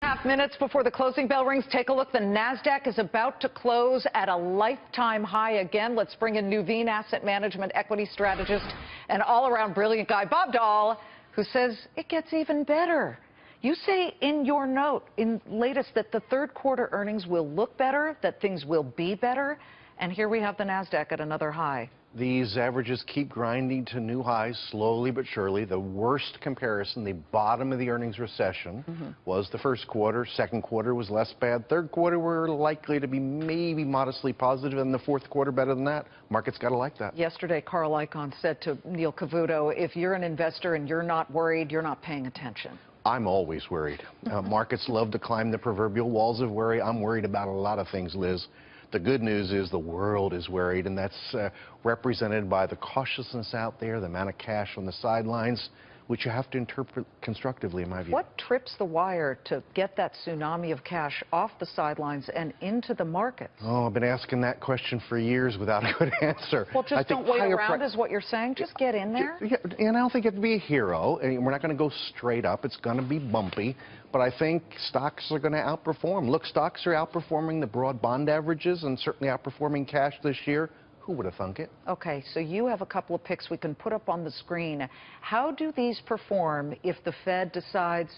Half minutes before the closing bell rings, take a look. The Nasdaq is about to close at a lifetime high again. Let's bring in Nuveen Asset Management equity strategist and all-around brilliant guy, Bob Dahl, who says it gets even better. You say in your note, in latest, that the third quarter earnings will look better, that things will be better, and here we have the Nasdaq at another high. These averages keep grinding to new highs slowly but surely. The worst comparison, the bottom of the earnings recession, was the first quarter. Second quarter was less bad. Third quarter, we're likely to be maybe modestly positive, and the fourth quarter better than that. Market's got to like that. Yesterday, Carl Icahn said to Neil Cavuto, if you're an investor and you're not worried, you're not paying attention. I'm always worried. Markets love to climb the proverbial walls of worry. I'm worried about a lot of things, Liz. The good news is the world is worried, and that's represented by the cautiousness out there, the amount of cash on the sidelines, which you have to interpret constructively, in my view. What trips the wire to get that tsunami of cash off the sidelines and into the markets? Oh, I've been asking that question for years without a good answer. Well, just don't wait around is what you're saying? Just get in there? Yeah, and I don't think you have to be a hero. And we're not going to go straight up. It's going to be bumpy. But I think stocks are going to outperform. Look, stocks are outperforming the broad bond averages and certainly outperforming cash this year. Who would have thunk it? Okay, so you have a couple of picks we can put up on the screen. How do these perform if the Fed decides,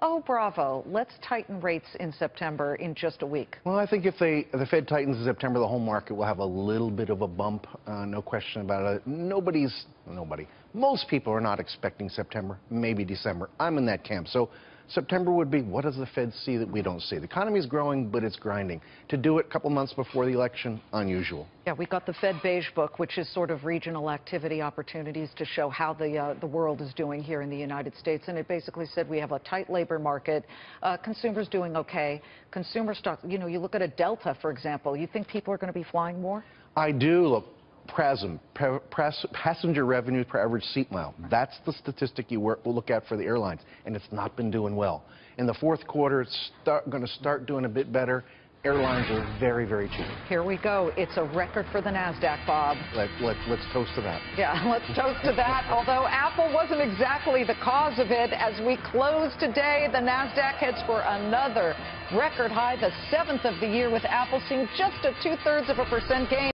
oh, bravo, let's tighten rates in September in just a week? Well, I think if the Fed tightens in September, the whole market will have a little bit of a bump, no question about it. Most people are not expecting September, maybe December. I'm in that camp. So September would be, what does the Fed see that we don't see? The economy is growing, but it's grinding. To do it a couple months before the election, unusual. Yeah, we got the Fed Beige Book, which is sort of regional activity opportunities to show how the world is doing here in the United States. And it basically said we have a tight labor market, consumers doing okay, consumer stocks, you know, you look at a Delta, for example, you think people are going to be flying more? I do. Look, passenger revenue per average seat mile. That's the statistic you will look at for the airlines, and it's not been doing well. In the fourth quarter, it's going to start doing a bit better. Airlines are very, very cheap. Here we go. It's a record for the Nasdaq, Bob. Let's toast to that. Yeah, let's toast to that. Although Apple wasn't exactly the cause of it. As we close today, the Nasdaq heads for another record high, the 7th of the year, with Apple seeing just a 2/3% gain.